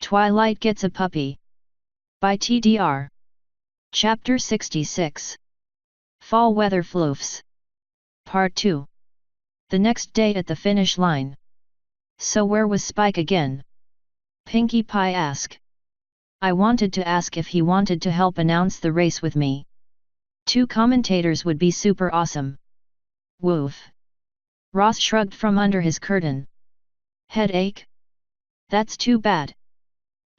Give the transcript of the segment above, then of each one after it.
Twilight Gets a Puppy. By TDR. Chapter 66. Fall Weather Floofs. Part 2. The next day at the finish line. So where was Spike again? Pinkie Pie asked. I wanted to ask if he wanted to help announce the race with me. 2 commentators would be super awesome. Woof. Ross shrugged from under his curtain. Headache? That's too bad.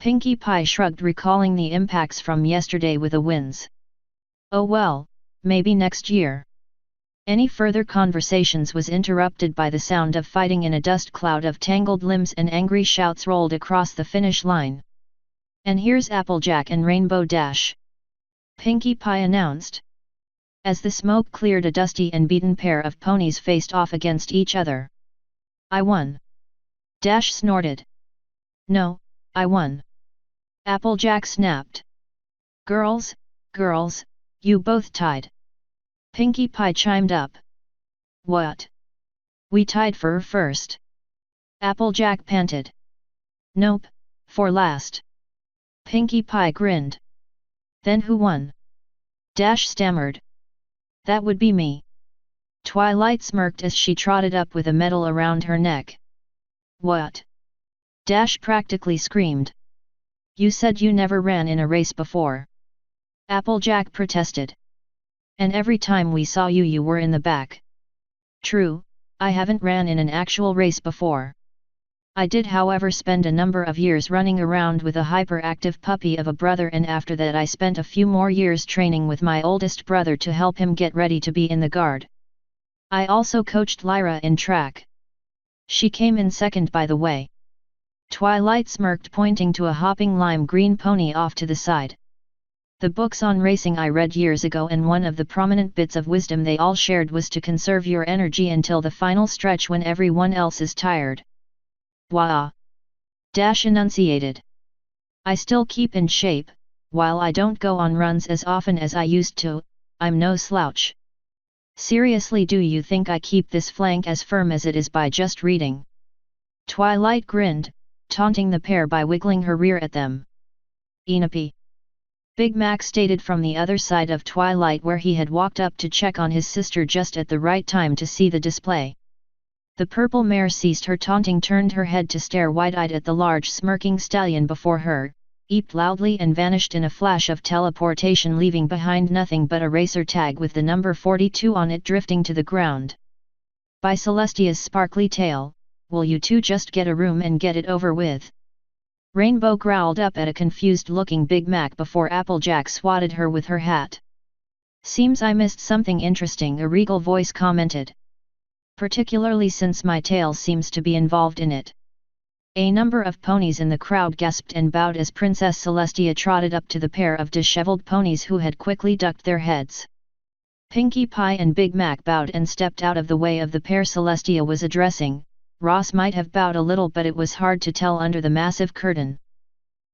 Pinkie Pie shrugged, recalling the impacts from yesterday with the winds. Oh well, maybe next year. Any further conversations was interrupted by the sound of fighting in a dust cloud of tangled limbs, and angry shouts rolled across the finish line. And here's Applejack and Rainbow Dash, Pinkie Pie announced. As the smoke cleared, a dusty and beaten pair of ponies faced off against each other. I won. Dash snorted. No, I won. Applejack snapped. Girls, you both tied. Pinkie Pie chimed up. What? We tied for first. Applejack panted. Nope, for last. Pinkie Pie grinned. Then who won? Dash stammered. That would be me. Twilight smirked as she trotted up with a medal around her neck. What? Dash practically screamed. You said you never ran in a race before. Applejack protested. And every time we saw you, you were in the back. True, I haven't ran in an actual race before. I did, however, spend a number of years running around with a hyperactive puppy of a brother, and after that I spent a few more years training with my oldest brother to help him get ready to be in the guard. I also coached Lyra in track. She came in second, by the way. Twilight smirked, pointing to a hopping lime green pony off to the side. The books on racing I read years ago, and one of the prominent bits of wisdom they all shared was to conserve your energy until the final stretch when everyone else is tired. Wah! Dash enunciated. I still keep in shape, while I don't go on runs as often as I used to. I'm no slouch. Seriously, do you think I keep this flank as firm as it is by just reading? Twilight grinned, taunting the pair by wiggling her rear at them. Enappy! Big Mac stated from the other side of Twilight, where he had walked up to check on his sister just at the right time to see the display. The purple mare ceased her taunting, turned her head to stare wide-eyed at the large smirking stallion before her, eeped loudly, and vanished in a flash of teleportation, leaving behind nothing but a racer tag with the number 42 on it drifting to the ground. By Celestia's sparkly tail, will you two just get a room and get it over with? Rainbow growled up at a confused-looking Big Mac before Applejack swatted her with her hat. Seems I missed something interesting, a regal voice commented. Particularly since my tail seems to be involved in it. A number of ponies in the crowd gasped and bowed as Princess Celestia trotted up to the pair of disheveled ponies who had quickly ducked their heads. Pinkie Pie and Big Mac bowed and stepped out of the way of the pair Celestia was addressing. Ross might have bowed a little, but it was hard to tell under the massive curtain.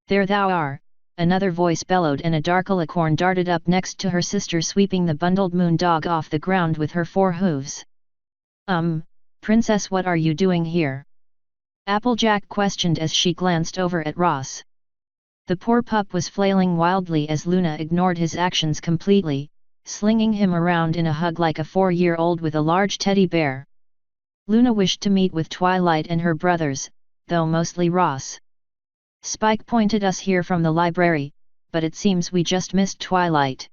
There thou are, another voice bellowed, and a dark alicorn darted up next to her sister, sweeping the bundled moon dog off the ground with her 4 hooves. Princess, what are you doing here? Applejack questioned as she glanced over at Ross. The poor pup was flailing wildly as Luna ignored his actions completely, slinging him around in a hug like a 4-year-old with a large teddy bear. Luna wished to meet with Twilight and her brothers, though mostly Ross. Spike pointed us here from the library, but it seems we just missed Twilight.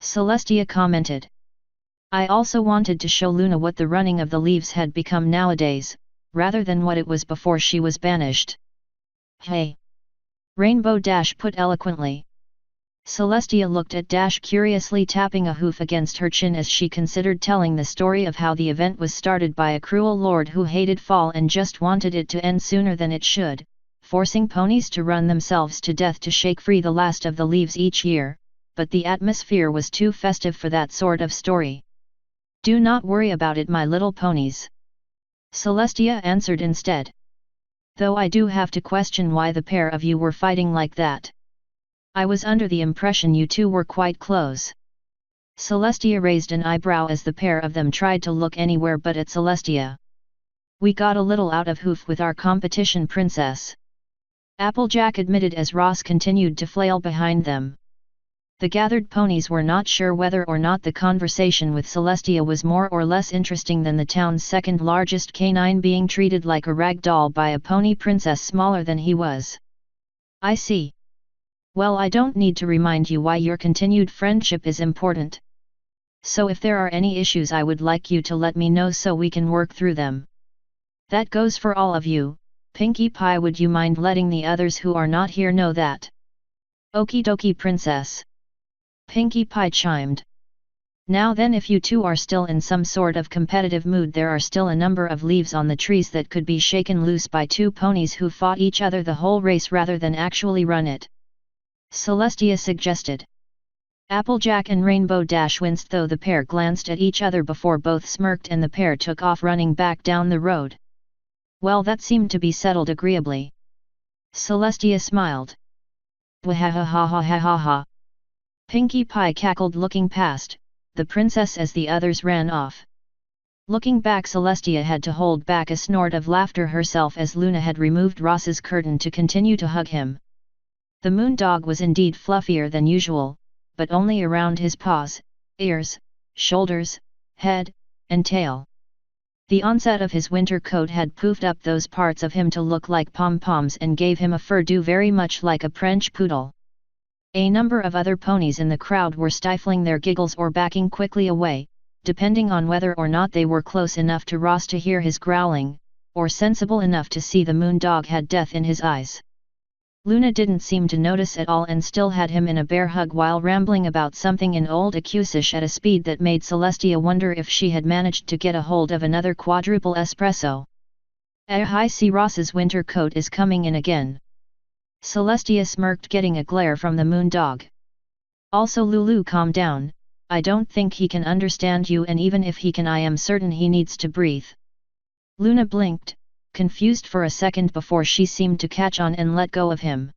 Celestia commented. I also wanted to show Luna what the running of the leaves had become nowadays, rather than what it was before she was banished. Hey! Rainbow Dash put eloquently. Celestia looked at Dash curiously, tapping a hoof against her chin as she considered telling the story of how the event was started by a cruel lord who hated fall and just wanted it to end sooner than it should, forcing ponies to run themselves to death to shake free the last of the leaves each year, but the atmosphere was too festive for that sort of story. Do not worry about it, my little ponies. Celestia answered instead. Though I do have to question why the pair of you were fighting like that. I was under the impression you two were quite close. Celestia raised an eyebrow as the pair of them tried to look anywhere but at Celestia. We got a little out of hoof with our competition, Princess. Applejack admitted as Ross continued to flail behind them. The gathered ponies were not sure whether or not the conversation with Celestia was more or less interesting than the town's second largest canine being treated like a rag doll by a pony princess smaller than he was. I see. Well, I don't need to remind you why your continued friendship is important. So if there are any issues, I would like you to let me know so we can work through them. That goes for all of you. Pinkie Pie, would you mind letting the others who are not here know that? Okie dokie, princess. Pinkie Pie chimed. Now then, if you two are still in some sort of competitive mood, there are still a number of leaves on the trees that could be shaken loose by two ponies who fought each other the whole race rather than actually run it. Celestia suggested. Applejack and Rainbow Dash winced, though the pair glanced at each other before both smirked and the pair took off running back down the road. Well, that seemed to be settled agreeably. Celestia smiled. Bwahahahahaha. Pinkie Pie cackled, looking past the princess as the others ran off. Looking back, Celestia had to hold back a snort of laughter herself as Luna had removed Ross's curtain to continue to hug him. The moondog was indeed fluffier than usual, but only around his paws, ears, shoulders, head, and tail. The onset of his winter coat had poofed up those parts of him to look like pom-poms and gave him a fur-do very much like a French poodle. A number of other ponies in the crowd were stifling their giggles or backing quickly away, depending on whether or not they were close enough to Ross to hear his growling, or sensible enough to see the moondog had death in his eyes. Luna didn't seem to notice at all and still had him in a bear hug while rambling about something in Old Accusation at a speed that made Celestia wonder if she had managed to get a hold of another quadruple espresso. I see Ross's winter coat is coming in again. Celestia smirked, getting a glare from the moondog. Also, Lulu, calm down. I don't think he can understand you, and even if he can, I am certain he needs to breathe. Luna blinked, confused for a second before she seemed to catch on and let go of him.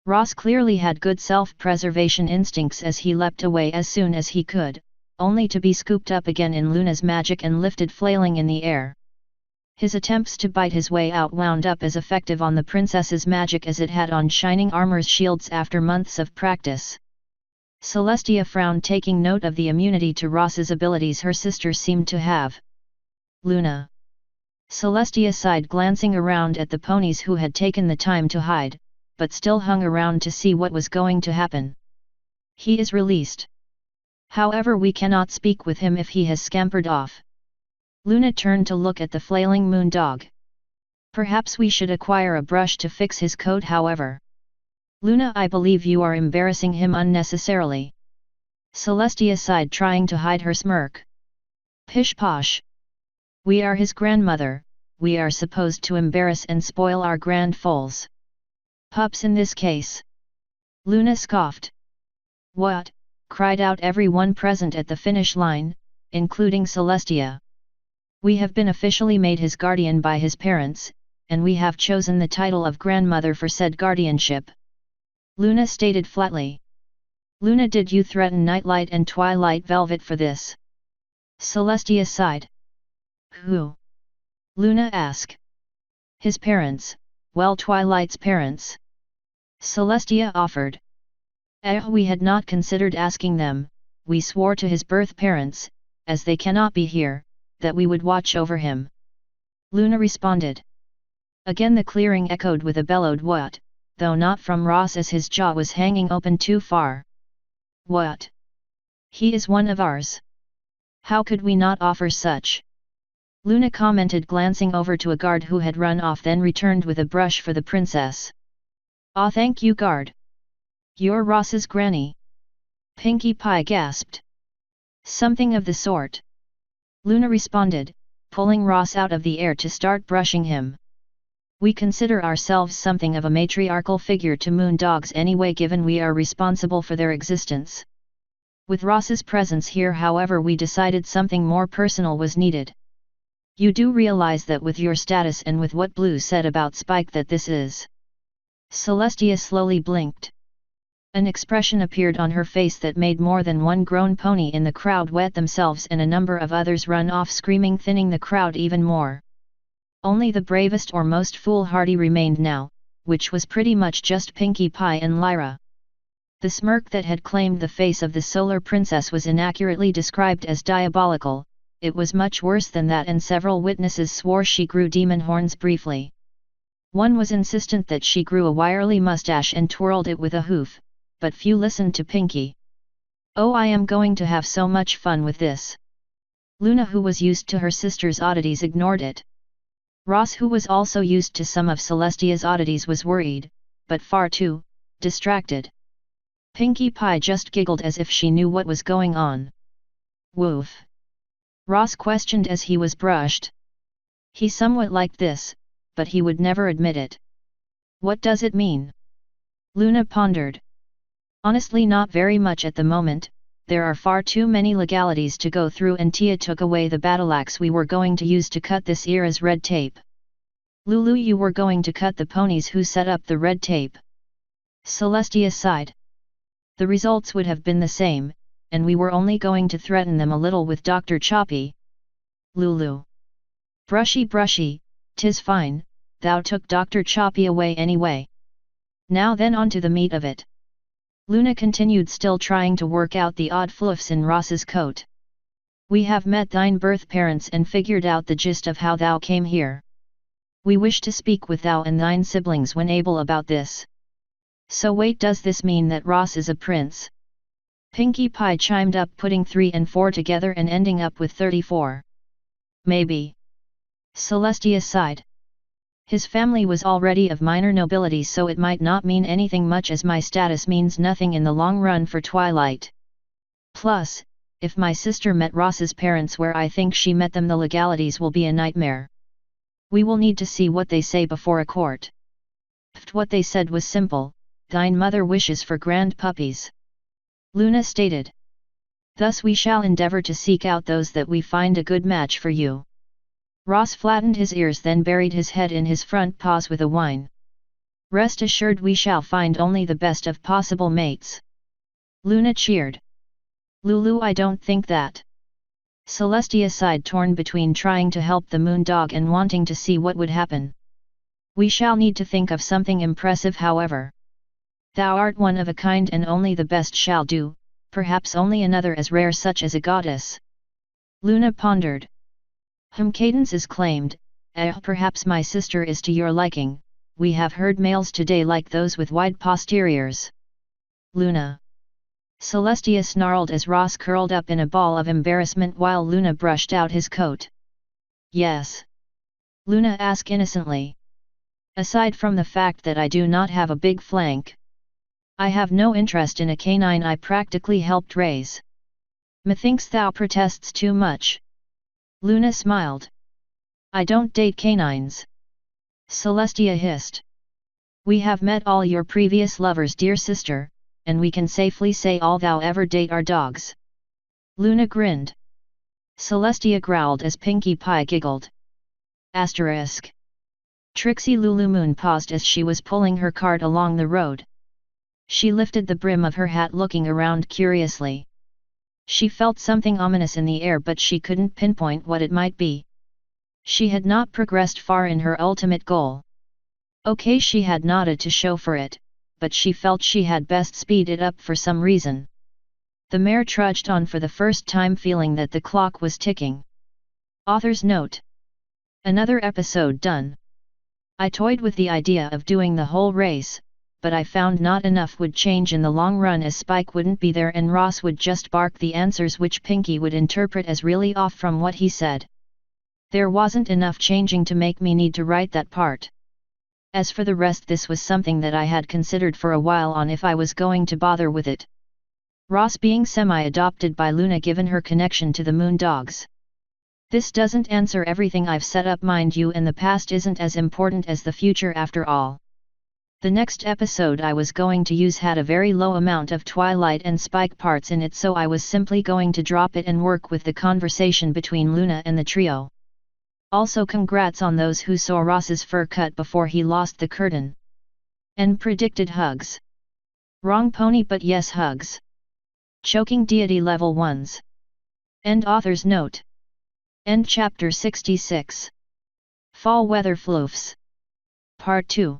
Ross clearly had good self-preservation instincts as he leapt away as soon as he could, only to be scooped up again in Luna's magic and lifted flailing in the air. His attempts to bite his way out wound up as effective on the princess's magic as it had on Shining Armor's shields after months of practice. Celestia frowned, taking note of the immunity to Ross's abilities her sister seemed to have. Luna. Celestia sighed, glancing around at the ponies who had taken the time to hide, but still hung around to see what was going to happen. He is released. However, we cannot speak with him if he has scampered off. Luna turned to look at the flailing moondog. Perhaps we should acquire a brush to fix his coat, however. Luna, I believe you are embarrassing him unnecessarily. Celestia sighed, trying to hide her smirk. Pish posh. We are his grandmother, we are supposed to embarrass and spoil our grand foals. Pups in this case. Luna scoffed. What? Cried out everyone present at the finish line, including Celestia. We have been officially made his guardian by his parents, and we have chosen the title of grandmother for said guardianship. Luna stated flatly. Luna, did you threaten Nightlight and Twilight Velvet for this? Celestia sighed. Who? Luna asked. His parents, well, Twilight's parents. Celestia offered. We had not considered asking them, we swore to his birth parents, as they cannot be here, that we would watch over him. Luna responded. Again the clearing echoed with a bellowed what, though not from Ross as his jaw was hanging open too far. What? He is one of ours. How could we not offer such? Luna commented, glancing over to a guard who had run off, then returned with a brush for the princess. Ah, thank you, guard. You're Ross's granny. Pinkie Pie gasped. Something of the sort. Luna responded, pulling Ross out of the air to start brushing him. We consider ourselves something of a matriarchal figure to moondogs anyway, given we are responsible for their existence. With Ross's presence here, however, we decided something more personal was needed. You do realize that with your status and with what Blue said about Spike that this is. Celestia slowly blinked. An expression appeared on her face that made more than one grown pony in the crowd wet themselves and a number of others run off screaming, thinning the crowd even more. Only the bravest or most foolhardy remained now, which was pretty much just Pinkie Pie and Lyra. The smirk that had claimed the face of the Solar Princess was inaccurately described as diabolical. It was much worse than that, and several witnesses swore she grew demon horns briefly. One was insistent that she grew a wiry mustache and twirled it with a hoof, but few listened to Pinkie. "Oh, I am going to have so much fun with this." Luna, who was used to her sister's oddities, ignored it. Ross, who was also used to some of Celestia's oddities, was worried, but far too distracted. Pinkie Pie just giggled as if she knew what was going on. "Woof?" Ross questioned as he was brushed. He somewhat liked this, but he would never admit it. "What does it mean?" Luna pondered. "Honestly, not very much at the moment. There are far too many legalities to go through, and Tia took away the battleaxe we were going to use to cut this era's red tape." "Lulu, you were going to cut the ponies who set up the red tape?" Celestia sighed. "The results would have been the same, and we were only going to threaten them a little with Dr. Choppy." "Lulu. Brushy, 'tis fine, thou took Dr. Choppy away anyway. Now then, on to the meat of it." Luna continued, still trying to work out the odd floofs in Ross's coat. "We have met thine birth parents and figured out the gist of how thou came here. We wish to speak with thou and thine siblings when able about this." "So wait, does this mean that Ross is a prince?" Pinkie Pie chimed up, putting 3 and 4 together and ending up with 34. "Maybe." Celestia sighed. "His family was already of minor nobility, so it might not mean anything much, as my status means nothing in the long run for Twilight. Plus, if my sister met Ross's parents where I think she met them, the legalities will be a nightmare. We will need to see what they say before a court." "What they said was simple: thine mother wishes for grand puppies," Luna stated. "Thus we shall endeavor to seek out those that we find a good match for you." Ross flattened his ears, then buried his head in his front paws with a whine. "Rest assured we shall find only the best of possible mates," Luna cheered. "Lulu, I don't think that." Celestia sighed, torn between trying to help the moondog and wanting to see what would happen. "We shall need to think of something impressive, however. Thou art one of a kind, and only the best shall do, perhaps only another as rare, such as a goddess." Luna pondered. Cadence is claimed. Perhaps my sister is to your liking. We have heard males today like those with wide posteriors." "Luna." Celestia snarled as Ross curled up in a ball of embarrassment while Luna brushed out his coat. "Yes?" Luna asked innocently. "Aside from the fact that I do not have a big flank, I have no interest in a canine I practically helped raise." "Methinks thou protests too much." Luna smiled. "I don't date canines," Celestia hissed. "We have met all your previous lovers, dear sister, and we can safely say all thou ever date are dogs." Luna grinned. Celestia growled as Pinkie Pie giggled. Asterisk. Trixie Lulumoon paused as she was pulling her cart along the road. She lifted the brim of her hat, looking around curiously. She felt something ominous in the air, but she couldn't pinpoint what it might be. She had not progressed far in her ultimate goal. Okay, she had nodded to show for it, but she felt she had best speed it up for some reason. The mare trudged on for the first time, feeling that the clock was ticking. Author's note. Another episode done. I toyed with the idea of doing the whole race, but I found not enough would change in the long run, as Spike wouldn't be there and Ross would just bark the answers which Pinkie would interpret as really off from what he said. There wasn't enough changing to make me need to write that part. As for the rest, this was something that I had considered for a while on if I was going to bother with it. Ross being semi-adopted by Luna given her connection to the Moondogs. This doesn't answer everything I've set up, mind you, and the past isn't as important as the future after all. The next episode I was going to use had a very low amount of Twilight and Spike parts in it, so I was simply going to drop it and work with the conversation between Luna and the trio. Also, congrats on those who saw Ross's fur cut before he lost the curtain. And predicted hugs. Wrong pony, but yes, hugs. Choking deity level 1s. End author's note. End chapter 66. Fall Weather Floofs. Part 2.